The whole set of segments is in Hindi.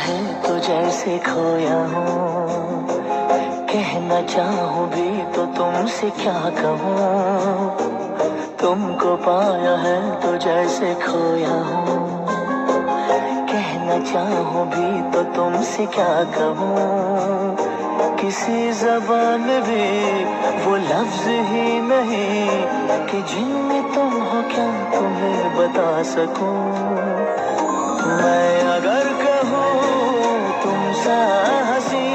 है तो जैसे खोया हूँ, कहना चाहूँ भी तो तुमसे क्या कहूँ। तुमको पाया है तो जैसे खोया हूँ, कहना चाहूँ भी तो तुमसे क्या कहूँ। किसी ज़बान में भी वो लफ्ज़ ही नहीं कि जिनमें तुम हो क्या तुम्हें बता सकूँ। मैं अगर कहूँ तुमसा हंसी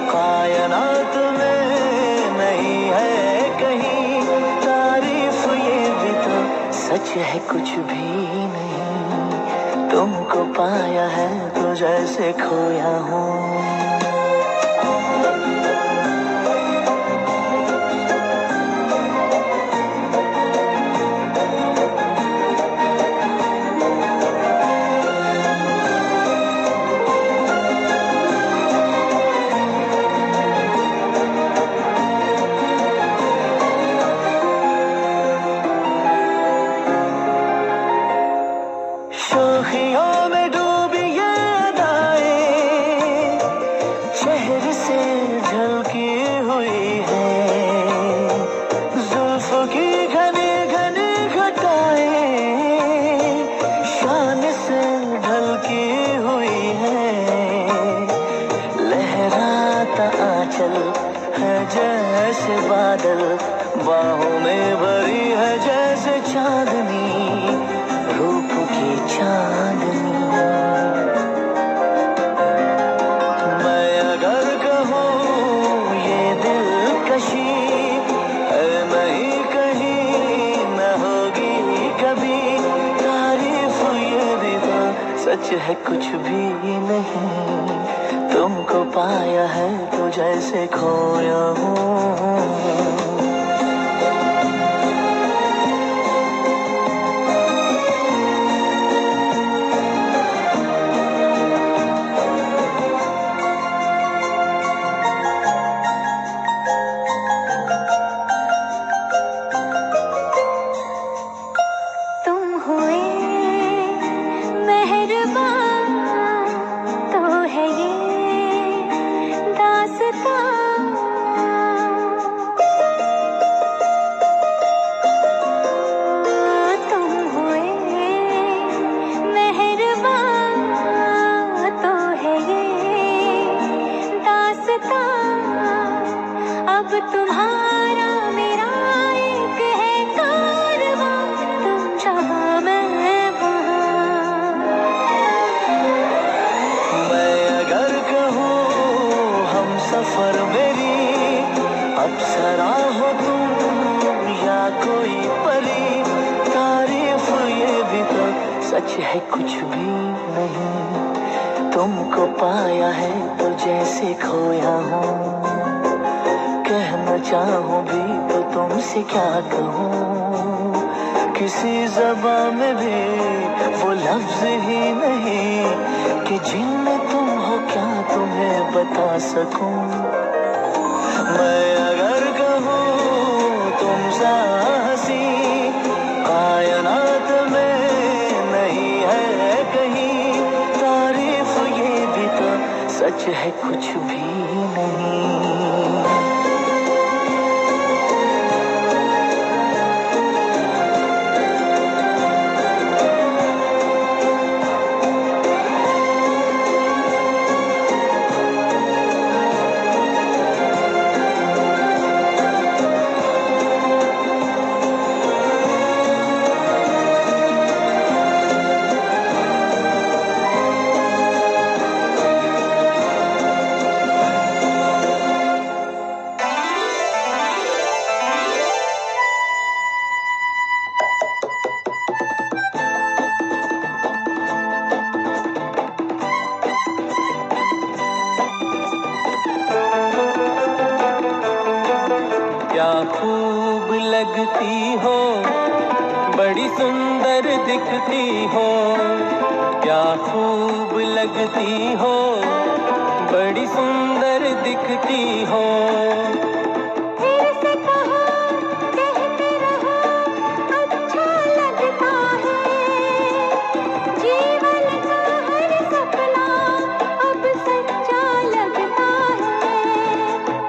कायनात में नहीं है कहीं, तारीफ ये भी तो सच है कुछ भी नहीं। तुमको पाया है तो जैसे खोया हूँ। शोखियों में डूबी ये अदाएं शहर से झलकी हुई है, जुल्फ की घनी घनी घटाएं शान से ढलकी हुई है। लहराता आंचल है जैसे बादल, बाहों में भरी है जैसे चांदनी, रूप की चांदनी। मैं अगर कहूँ ये दिलकशी है नहीं कहीं न होगी कभी, तारीफ ये भी तो सच है कुछ भी नहीं। तुमको पाया है तो जैसे खोया हूँ। अब तुम्हारा मेरा एक है कारवां, तुम जहाँ मैं वहाँ। मैं अगर कहूँ हम सफर मेरी अप्सरा हो तुम या कोई परी, तारीफ ये भी तो सच है कुछ भी नहीं। तुमको पाया है तो जैसे खोया हूँ, कहना चाहूँ भी तो तुमसे क्या कहूँ। किसी ज़बान में भी वो लफ्ज़ ही नहीं कि जिनमें तुम हो क्या तुम्हें बता सकूँ। मैं अगर कहूँ तुमसा हंसी कायनात में नहीं है कहीं, तारीफ ये भी तो सच है कुछ भी नहीं। क्या खूब लगती हो, बड़ी सुंदर दिखती हो। क्या खूब लगती हो, बड़ी सुंदर दिखती हो। फिर से कहो, कहते रहो, अच्छा लगता है। जीवन का हर सपना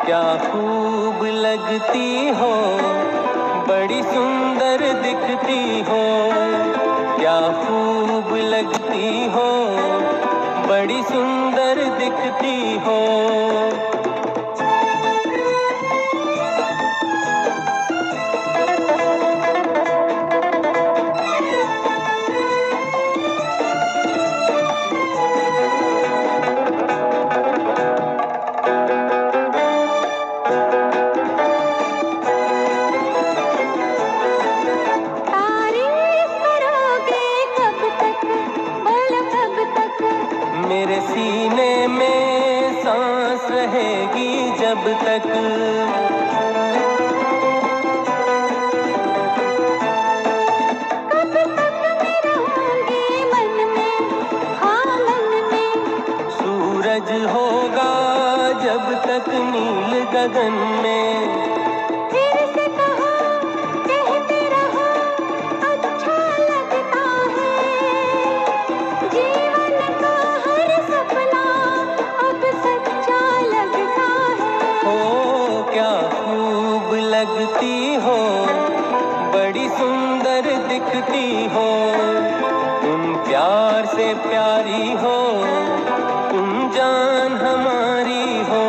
क्या खूब लगती हो, बड़ी सुंदर दिखती हो। क्या खूब लगती हो, बड़ी सुंदर दिखती हो। मेरे सीने में सांस रहेगी जब तक, कब तक मैं रहूंगी मन में, हाँ मन में। सूरज होगा जब तक नील गगन में। फिर से कहो, कहते रहो, अच्छा लगता है। जीवन का हर सपना अब सच्चा लगता है। हो क्या खूब लगती हो, बड़ी सुंदर दिखती हो। तुम प्यार से प्यारी हो, तुम जान हमारी हो।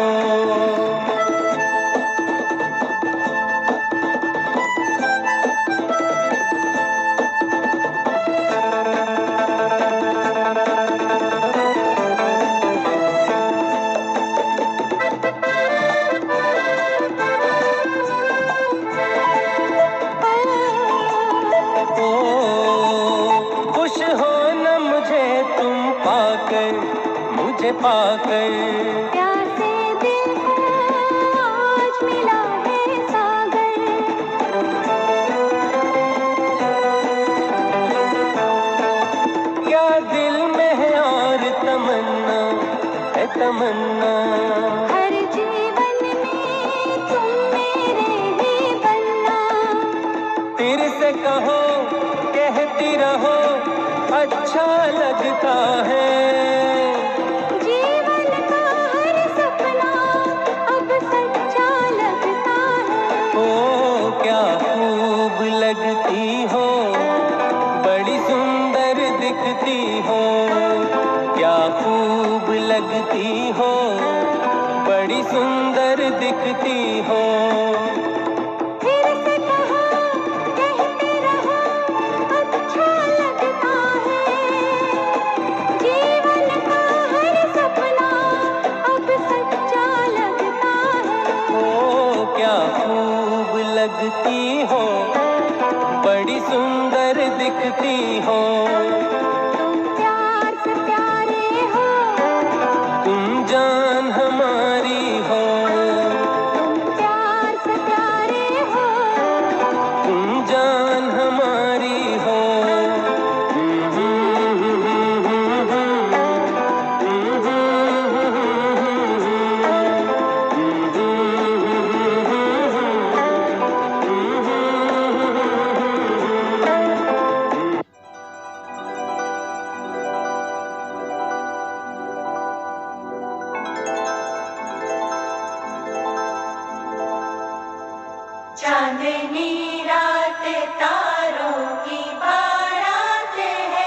खुश हो न मुझे तुम पाकर, मुझे पाकर। प्यासे दिल को आज मिला है सागर। क्या दिल में है और तमन्ना, है तमन्ना। हर जीवन में तुम मेरे ही बनना। फिर से कहो, कहती रहो, अच्छा लगता है। जीवन का हर सपना अब सच्चा लगता है। ओ क्या खूब लगती हो, बड़ी सुंदर दिखती हो। क्या खूब लगती हो, बड़ी सुंदर दिखती हो। फिर से कहो, कहते रहो, अच्छा लगता है। जीवन का हर सपना अब सच्चा लगता है। ओ क्या खूब लगती हो, बड़ी सुंदर दिखती हो। तुम प्यार से प्यारे हो, तुम जान हमारी हो। तुम प्यार से प्यारे हो। तुम जान हमारी हो। चांदनी रात तारों की बारात है,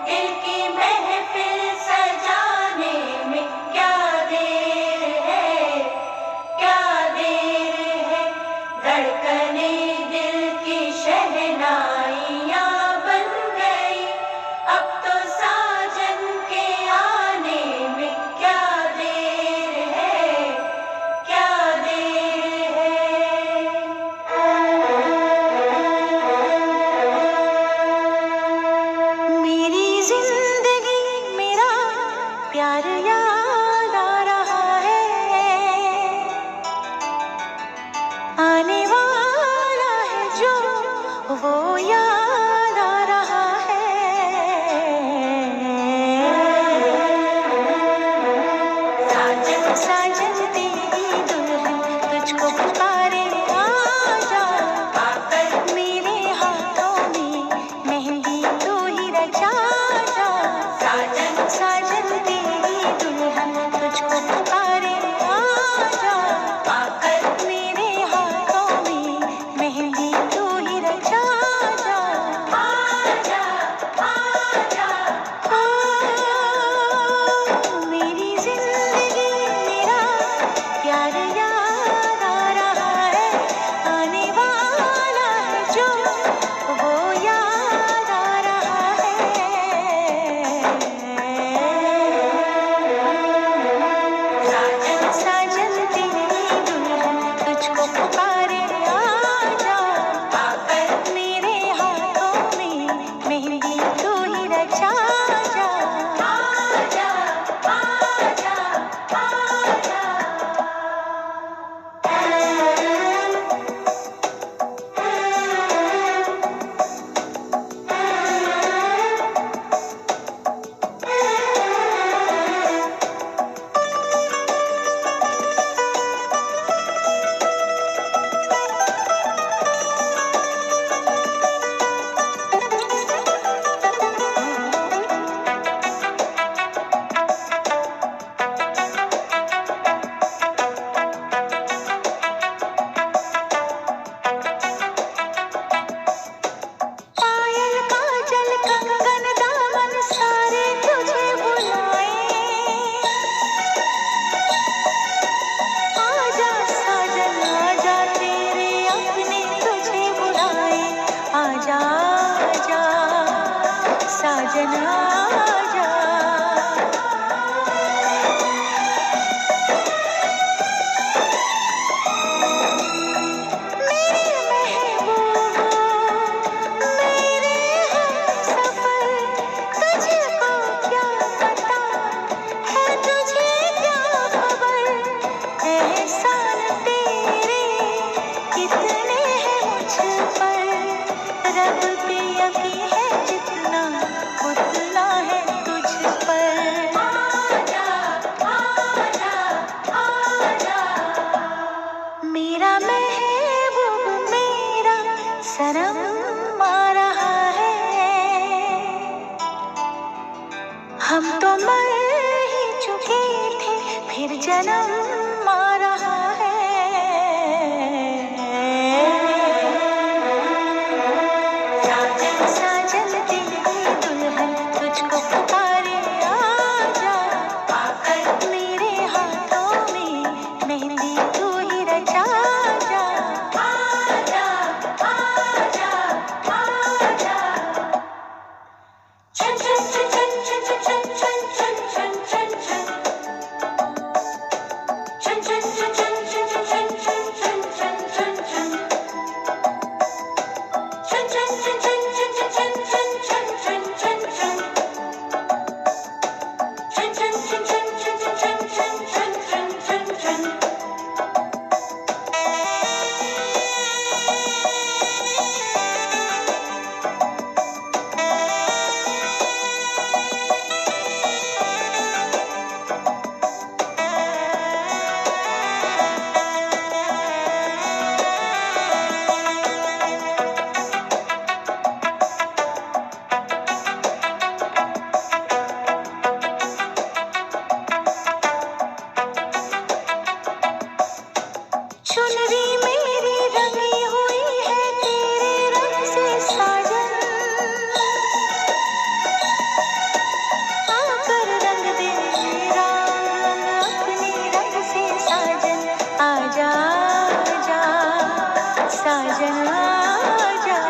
दिल की महफिल सजाने में क्या देर है, क्या देर है। धड़कने दिल की शहनाइयाँ बन गई, अब तो साजन के आने में क्या देर है, क्या देर है। मेरी जिंदगी मेरा प्यार याद आ रहा है, आने वाला है जो वो याद आ रहा है। साजन साजन तेरी दुल्हन तुझको पुकारे आजा, आकर मेरे हाथों में मेहंदी तू ही रचा जा। साजन साजन तेरी दुल्हन साजन आजा। मेरा महबूब मेरा सनम आ रहा है, हम तो मर ही चुके थे फिर जन्म आ रहा है। साजन साजन तेरी दुल्हन तुझको पुकारे आजा, आकर मेरे हाथों में मेहंदी तू ही रचा जा। आजा आजा आजा, चन चन चन चन चन चन चन चन चन चन चन चन चन चन चन चन चन चन चन चुनरी मेरी रंगी हुई है तेरे रंग से साजन, आकर रंग दे मेरा रंग अपने रंग से साजन। आजा आजा साजन आजा,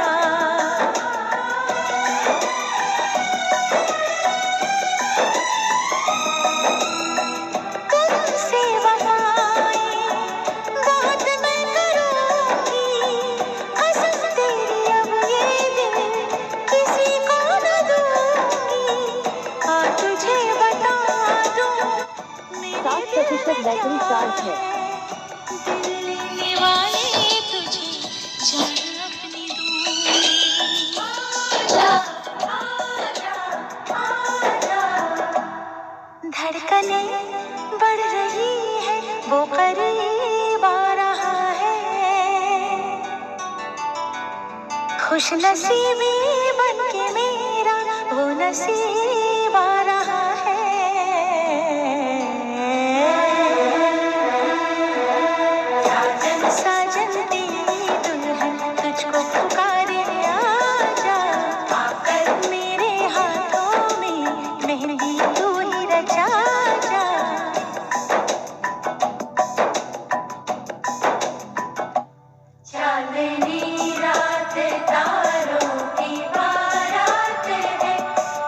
कदम से वफाएं बहुत मैं करूंगी, कसम तेरी अब ये दिल किसी को न दूंगी। आ तुझे बता दूं मेरे 60% बैटरी चार्ज है। दिल लेने वाले तुझे जान अपनी दूंगी। आजा आजा आजा, धड़कने बढ़ रही है वो करीब आ रहा है, खुश नसीबी बन के मेरा वो नसीब आ रहा है। साजन साजन तेरी दुल्हन तुझको पुकारे आजा, आकर मेरे हाथों में मेहंदी तू ही रचा जा। चांदनी रात तारों की बारात है,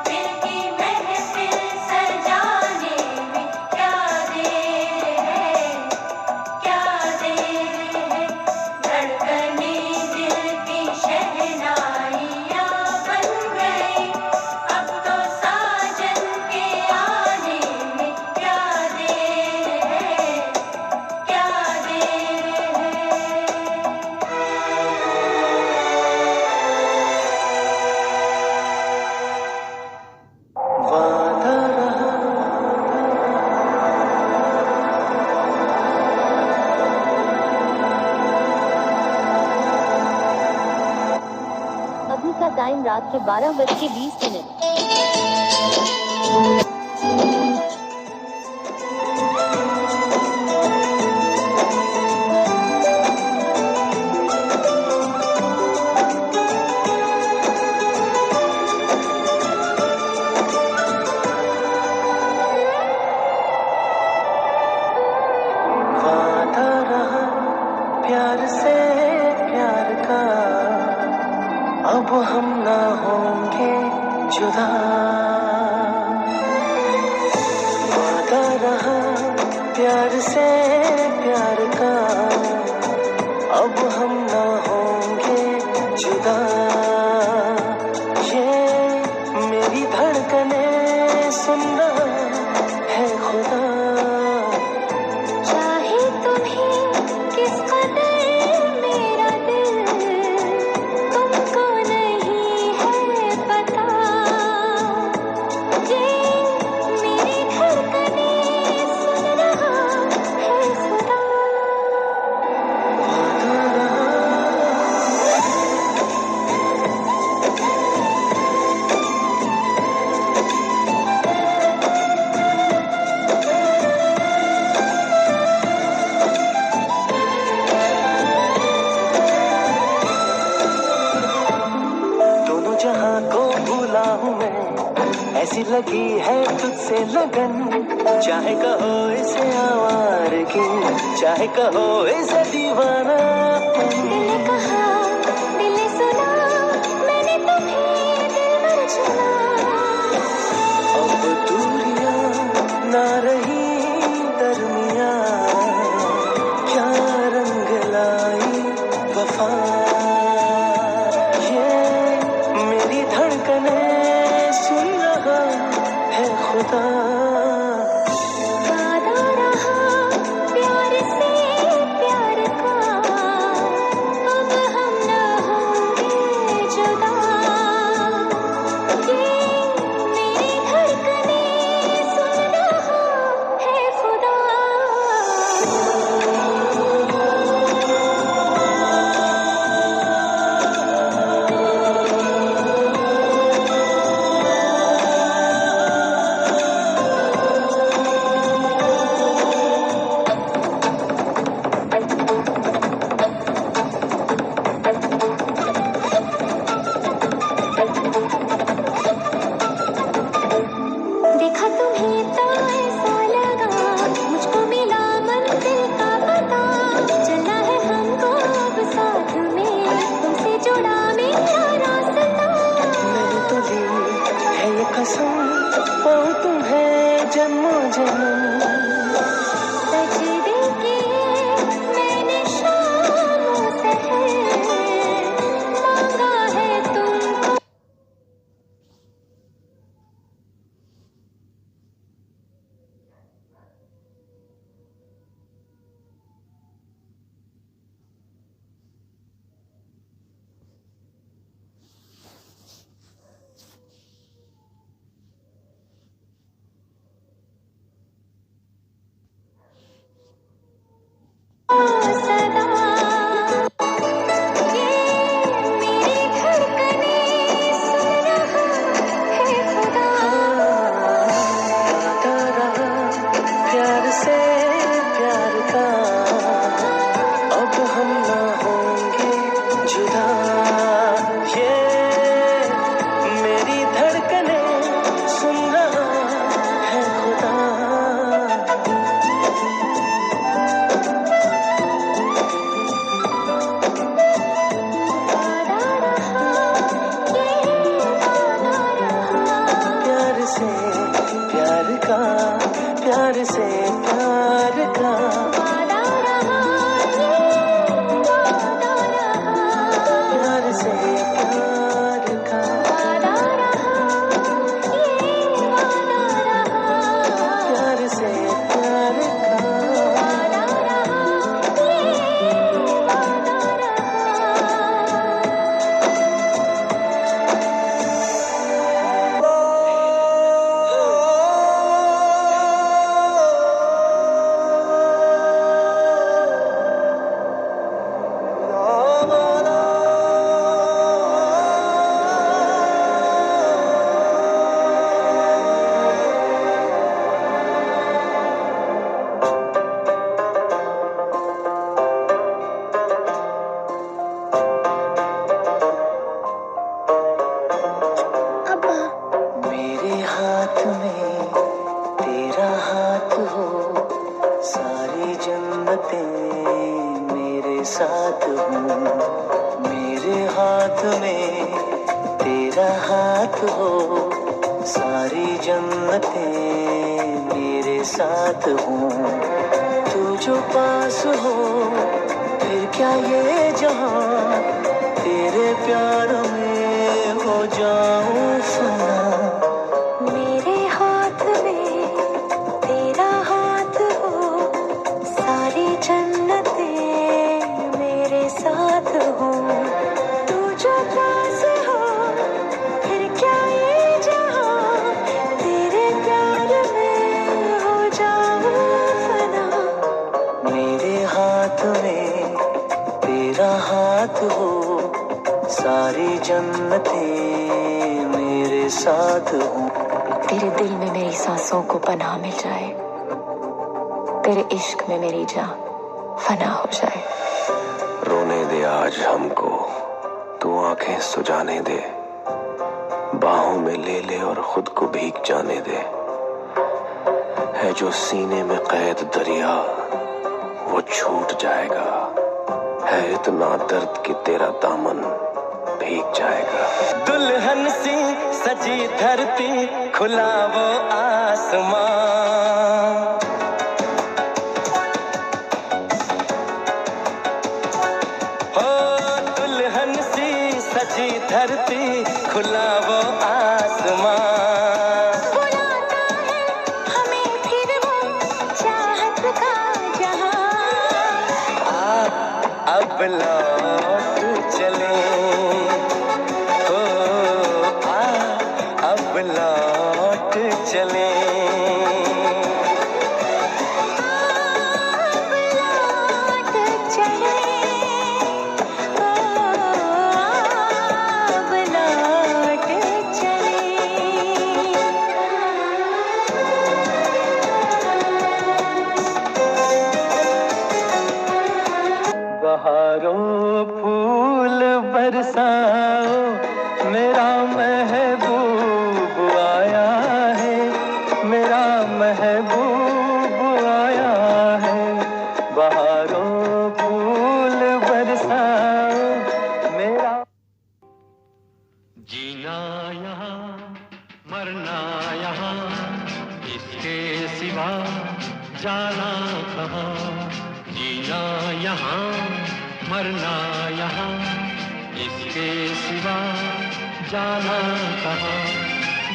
दिल की महफिल सजाने में क्या देर है, क्या देर है। धड़कने दिल की शहनाइयाँ बन गई, अब तो साजन के आने में क्या देर है, क्या देर है। वादा रहा अभी का टाइम रात के 12:20। वादा रहा प्यार से प्यार का, अब हम ना होंगे जुदा। रहा प्यार से प्यार का, अब हम ना होंगे जुदा। ये मेरी धड़कने सुन रहा है खुदा। चाहे तुम्हें किस कदर मेरा दिल तुमको नहीं है पता। ये मेरी धड़कने सुन रहा है खुदा। दोनों जहां को भूला हूँ मैं, ऐसी लगी है तुझसे लगन। चाहे कहो इसे आवारगी, चाहे कहो इसे दीवाना। दिल ने कहा दिल ने सुना, मैंने तुम्हें दिलबर चुना। अब दूरियां ना रही दरमिया, क्या रंग लाई वफा। ये मेरी धड़कने सुन रहा है खुदा। वादा रहा प्यार से प्यार का, अब हम न होंगे जुदा। ये मेरी धड़कने सुन रहा है खुदा। देखा तुम्हें तो ऐसा लगा, मुझको मिला मंजिल का पता। चलना है हमको अब साथ में, तुमसे जुड़ा मेरा रास्ता। मैंने तो ली है ये कसम, पाऊं तुम्हें जन्मों जन्म। सजदे किए मैंने शामों सहर, मांगा है तुमको। सदा ये मेरी धड़कने सुन रहा है खुदा। गाता रहा प्यार से प्यार का, अब हम ना होंगे जुदा। ये मेरी धड़कने सुन रहा है खुदा। वादा रहा ये वादा रहा, प्यार से प्यार का, प्यार से प्यार का। वादा रहा ये वादा रहा, प्यार से प्यार का। वादा रहा ये वादा रहा, प्यार से प्यार का। वादा रहा ये वादा मेरे हाथ में तेरा हाथ हो, सारी जन्नतें मेरे साथ हो। मेरे हाथ में तेरा हाथ हो, सारी जन्नतें मेरे तेरे साथ हूँ। तू जो पास हो फिर क्या ये जहां, तेरे प्यार में हो जाऊं फना। मेरे हाथ में तेरा हाथ हो, सारी जन्नतें मेरे साथ हो। तू जो पास हो फिर क्या ये जहां, तेरे प्यार में हो जाऊं फना। मेरे हाथ में तेरा हाथ हो, सारी जन्नतें मेरे साथ हो। तेरे दिल में मेरी सांसों को पनाह मिल जाए, तेरे इश्क में मेरी जान फना हो जाए। रोने दे आज हमको, तू आंखें सुजाने दे, बाहों में ले ले और खुद को भीग जाने दे। है जो सीने में कैद दरिया वो छूट जाएगा, है इतना दर्द कि तेरा दामन भीग जाएगा। दुल्हन सी सजी धरती, खुला वो आसमां, हो दुल्हन सी सजी धरती, खुला वो आसमां। बुलाता है हमें फिर वो चाहत का जहां। अब लौट चले, हो अब लौट चले। अब लौट चले, अब लौट चले। बहारों फूल बरसाओ, मेरा महबूब आया है, मेरा महबूब आया है। बहारों फूल बरसाओ मेरा। जीना यहाँ मरना यहाँ, इसके सिवा जाना कहाँ। जीना यहाँ मरना यहाँ, इसके सिवा जाना कहाँ।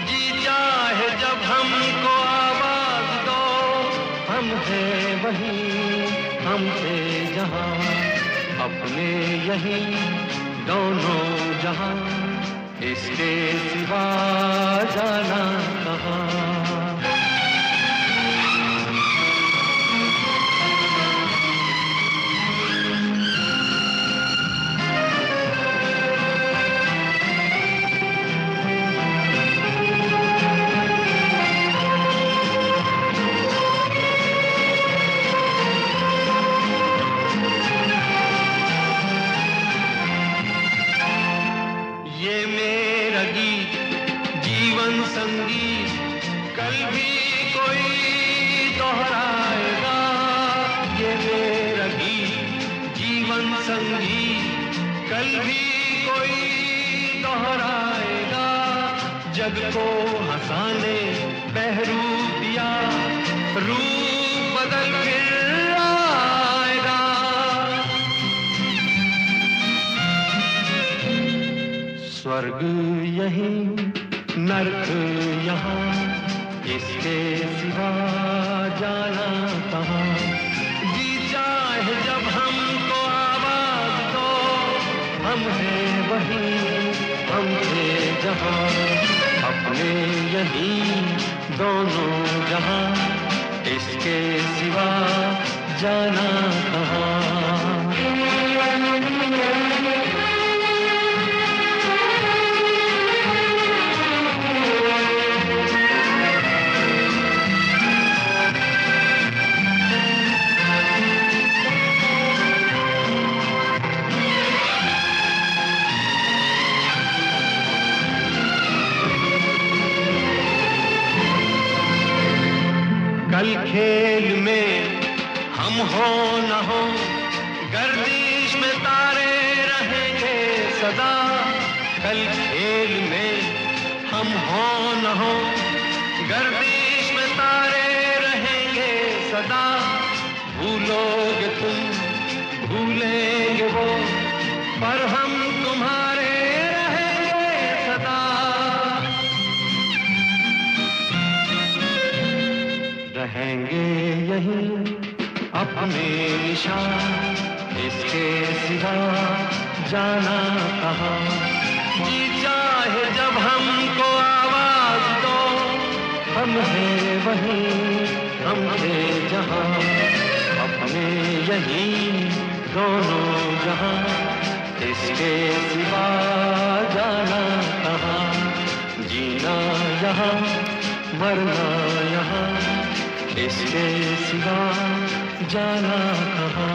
जी चाहे जब हमको आवाज दो, हम हैं वहीं हम थे जहाँ, अपने यहीं दोनों जहाँ, इसके सिवा जाना कहाँ। ये मेरा गीत जीवन संगीत, कल भी कोई दोहराएगा। ये मेरा गीत जीवन संगीत, कल भी कोई दोहराएगा। जग को हंसाने बहरूप दिया, रूप बदल फिर आएगा। स्वर्ग यहीं नर्क यहाँ, इसके सिवा जाना कहाँ। जी चाहे जब हमको आवाज दो, हम हैं वहीं हम थे जहाँ, अपने यहीं दोनों जहाँ, इसके सिवा जाना कहाँ। कल खेल में हम हो न हो, गर्दिश में तारे रहेंगे सदा। कल खेल में हम हो न हो, गर्दिश में तारे रहेंगे सदा, भूलोगे तुम भूलेंगे वो, पर हम तुम्हारे रहेंगे सदा। रहेंगे यहीं अपने निशान, इसके सिवा जाना कहाँ। जी चाहे जब हमको आवाज दो, हम हैं वहीं, हम थे जहाँ, अपने यहीं दोनों जहाँ, इसके सिवा जाना कहाँ। जीना यहाँ मरना यहाँ, इसके सिवा जाना कहाँ।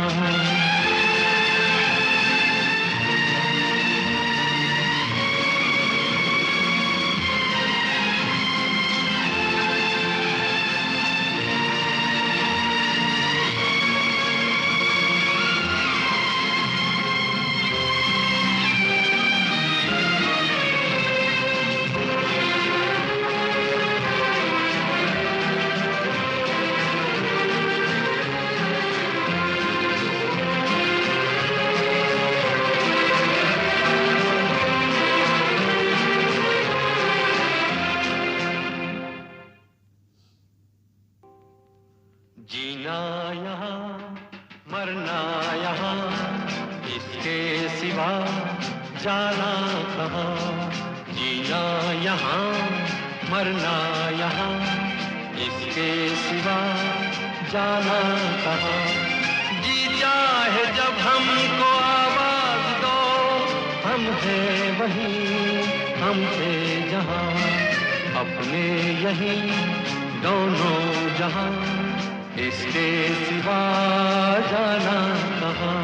जीना यहाँ मरना यहाँ, इसके सिवा जाना कहाँ। जीना यहाँ मरना यहाँ, इसके सिवा जाना कहाँ। जी चाहे जब हमको आवाज दो, हम हैं वहीं, हम थे जहाँ, अपने यहीं दोनों जहाँ, इसके सिवा जाना कहाँ।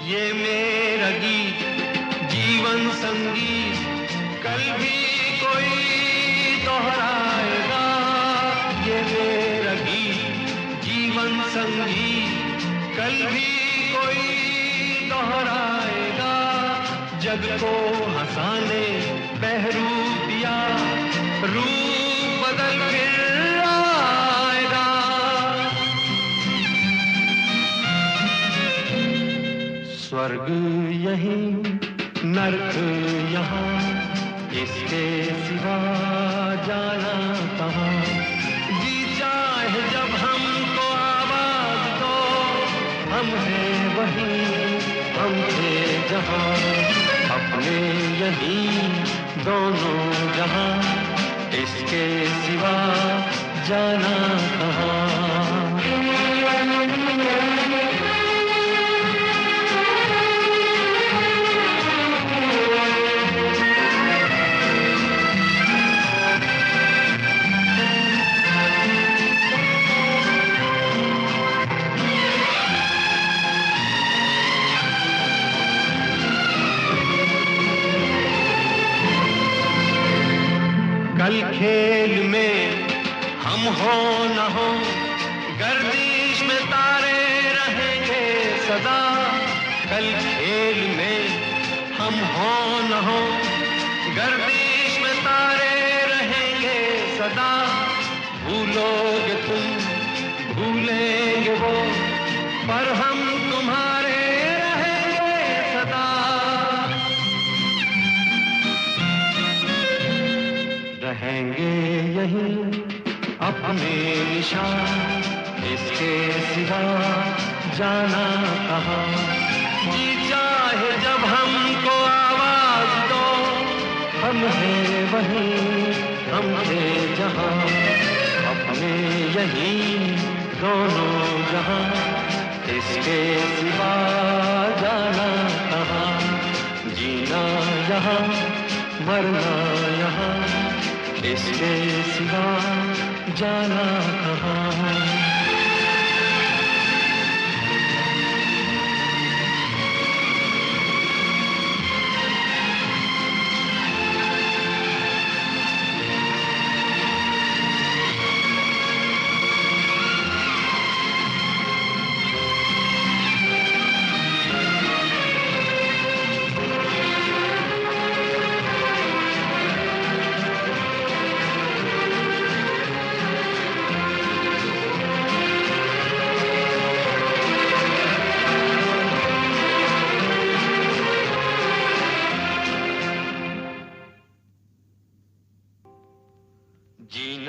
ये मेरा गीत जीवन संगीत, कल भी कोई दोहराएगा। ये मेरा गीत जीवन संगीत, कल भी कोई दोहराएगा। जग को हंसाने बहरूप दिया, रूप बदल फिर आएगा। स्वर्ग यहीं नर्क यहाँ, इसके सिवा जाना कहाँ। जी चाहे जब हमको आवाज दो, हम हैं वहीं, हम थे जहाँ, अपने यहीं दोनों जहाँ, इसके सिवा जाना कहाँ। कल खेल में हम हो न हो, गर्दिश में तारे रहेंगे सदा। कल खेल में हम हो न हो, गर्दिश में तारे रहेंगे सदा। भूलोगे तुम भूलेंगे वो, पर हम तुम्हारे रहेंगे सदा। रहेंगे यहीं अपने निशान, इसके सिवा जाना कहाँ। जी चाहे जब हमको आवाज दो, हम हैं वहीं, हम थे जहाँ, अपने यहीं दोनों जहाँ, इसके सिवा जाना कहाँ। जीना यहाँ मरना यहाँ, इसके सिवा जाना कहाँ।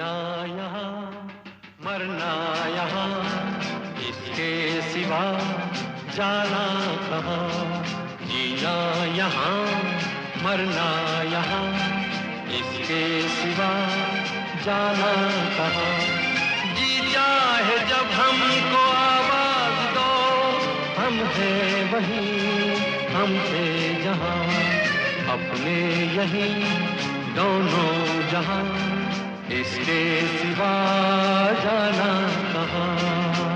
जीना यहाँ मरना यहाँ, इसके सिवा जाना कहाँ। जीना यहाँ मरना यहाँ, इसके सिवा जाना कहाँ। जी चाहे जब हमको आवाज दो, हम हैं वहीं हम थे जहाँ, अपने यहीं दोनों जहाँ, इसके सिवा जाना कहाँ।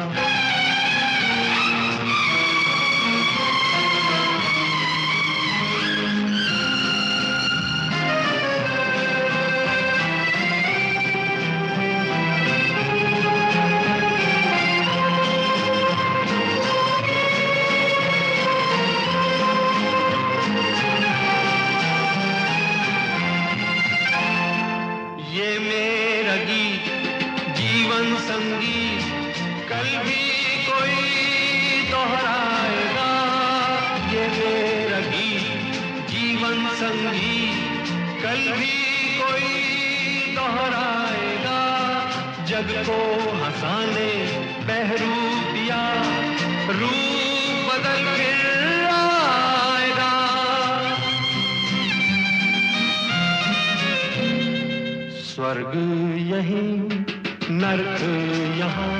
कल भी कोई दोहराएगा, ये मेरा गीत जीवन संगीत कल भी कोई दोहराएगा। जग को हंसाने बहरूप दिया, रूप बदल फिर आएगा। स्वर्ग यहीं नर्क यहाँ,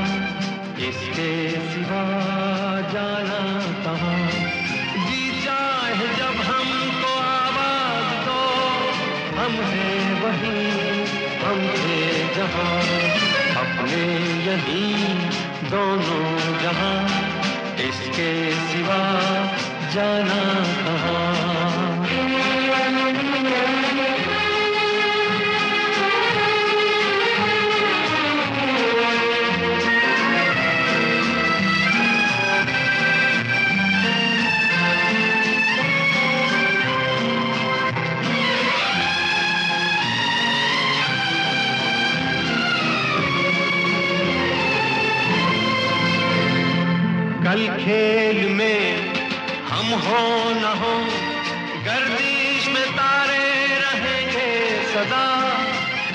इसके सिवा जाना कहाँ। जी चाहे जब हमको आवाज दो, हम हैं वहीं हम थे जहाँ, अपने यहीं दोनों जहाँ, इसके सिवा जाना कहाँ। कल खेल में हम हो न हो, गर्दिश में तारे रहेंगे सदा।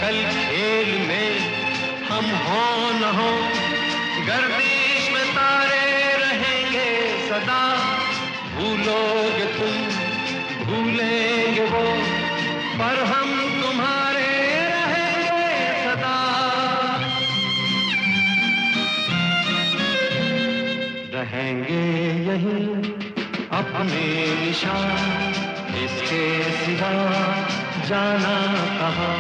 कल खेल में हम हो न हो, गर्दिश में तारे रहेंगे सदा। भूलोगे तुम भूलेंगे वो, पर हम तुम्हारे रहेंगे सदा। रहेंगे यहीं अपने निशान, इसके सिवा जाना कहाँ।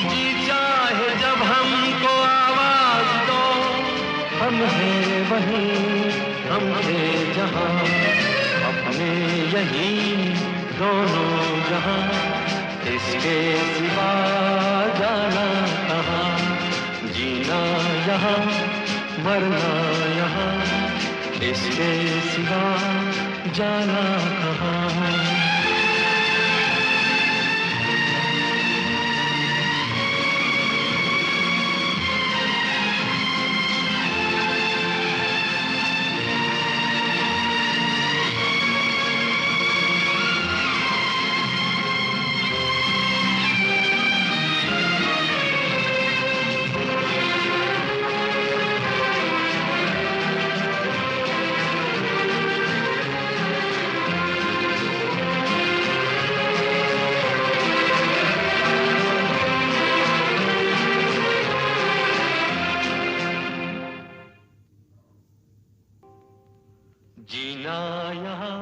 जी चाहे जब हमको आवाज दो, हम हैं वहीं हम थे जहाँ, अपने यहीं दोनों जहाँ, इसके सिवा जाना कहाँ। जीना यहाँ मरना यहाँ, इसके सिवा जाना कहाँ। जीना यहाँ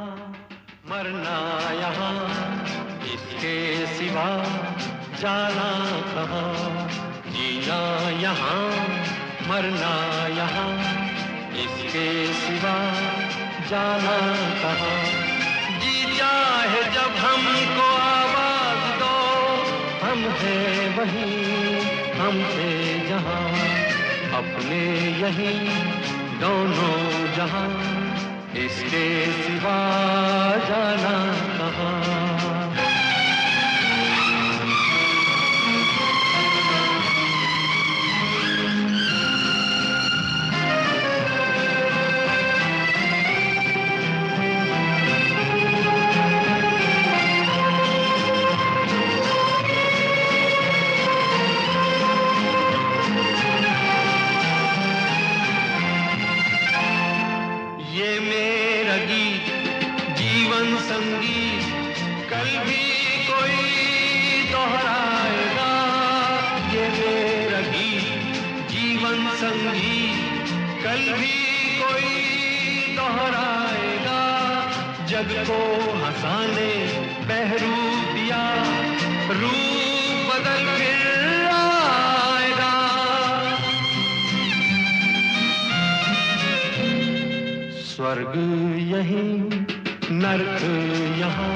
मरना यहाँ, इसके सिवा जाना कहाँ। जीना यहाँ मरना यहाँ, इसके सिवा जाना कहाँ। जी चाहे जब हमको आवाज दो, हम हैं वहीं हम थे जहाँ, अपने यहीं दोनों जहाँ, इसके सिवा जाना कहाँ। जीवन संगीत कल भी कोई दोहराएगा ये मेरा गीत। जीवन संगीत कल भी कोई दोहराएगा जग को हंसाने बहरूप दिया रूप बदल फिर आएगा। स्वर्ग यही नर्क यहाँ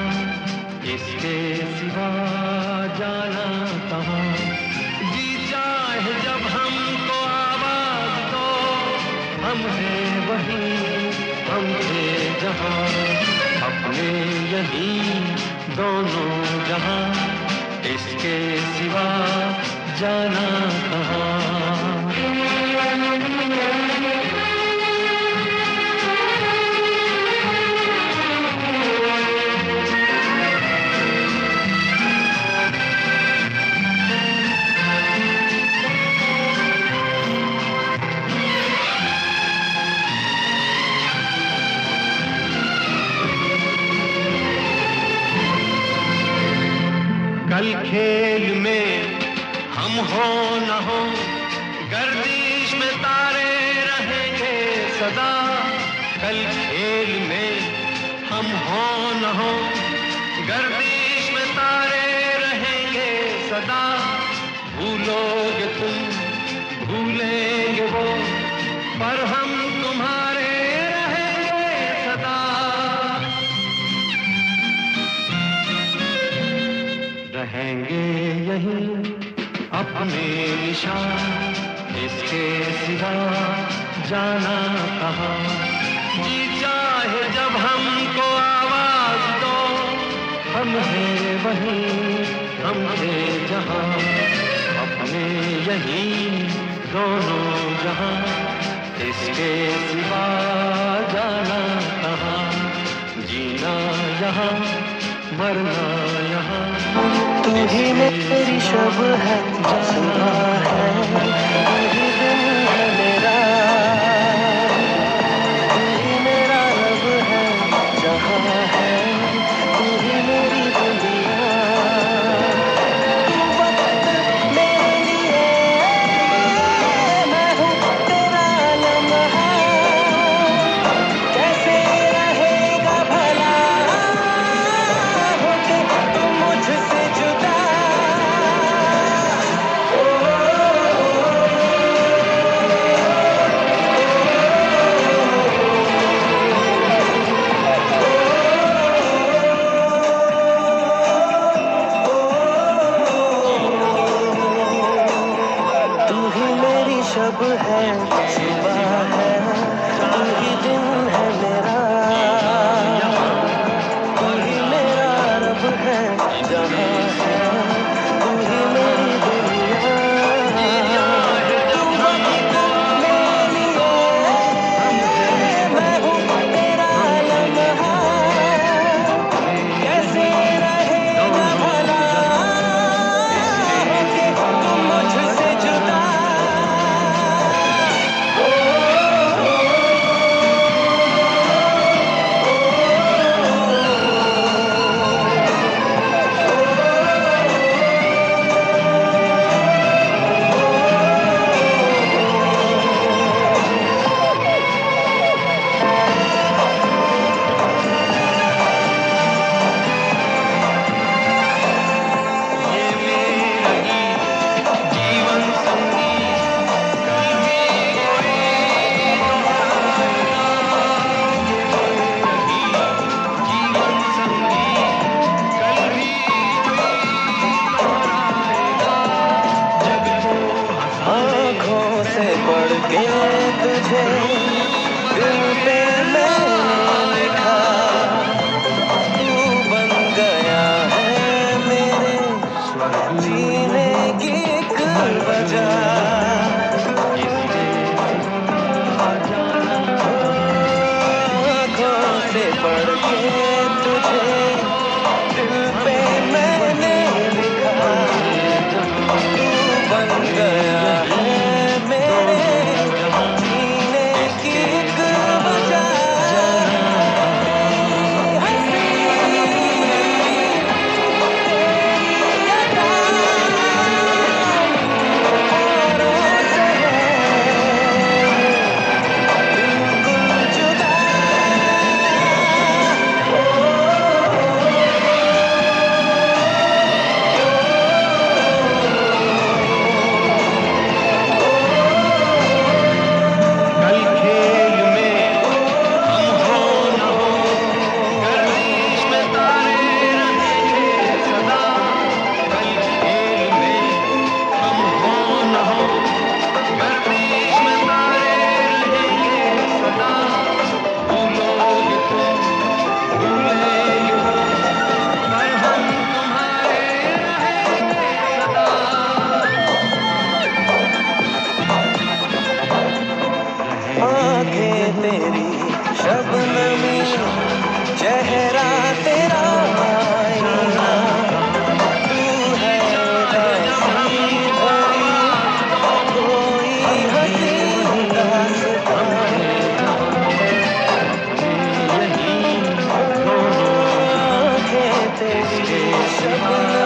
इसके सिवा जाना कहाँ। जी चाहे जब हमको आवाज दो हम हैं वहीं हम थे जहाँ अपने यही दोनों जहाँ इसके सिवा जाना कहाँ। कल खेल में हम हो न हो गर्दिश में तारे रहेंगे सदा। कल खेल में हम हो न हो गर्दिश में तारे रहेंगे सदा। भूलोगे तुम भूलेंगे वो पर हम तुम्हारे रहेंगे सदा। रहेंगे यही अपने निशान इसके सिवा जाना कहाँ। जी चाहे जब हमको आवाज दो हम हैं वहीं हम थे जहाँ अपने यही दोनों जहाँ इसके सिवा जाना कहाँ। जीना यहाँ मरना यहाँ तू ही मेरी शब है सुबह है तू ही दिन है मेरा तू ही मेरा रब है जहाँ है तू ही मेरी दुनिया। तू वक्त मेरे लिए मैं हूँ तेरा लम्हा कैसे रहेगा भला होके तुम मुझसे जुदा। तू ही मेरी शब है सुबह है तू ही दिन है मेरा तू ही मेरा रब है जहाँ है तू ही मेरी दुनिया। तू वक्त मेरे लिए मैं हूँ तेरा लम्हा कैसे रहेगा भला होके तुम मुझसे जुदा। ये मेरा गीत जीवन संगीत कल भी कोई दोहराएगा। ये मेरा गीत जीवन संगीत कल भी कोई दोहराएगा जग को हंसाने आँखों से पढ़ के तुझे दिल पे मैंने लिखा तू बन गया है मेरे जीने की एक वजह। आँखों से पढ़ के तुझे दिल पे मैंने लिखा तू बन गया है मेरे जीने की एक वजह। हंसी तेरी शबनम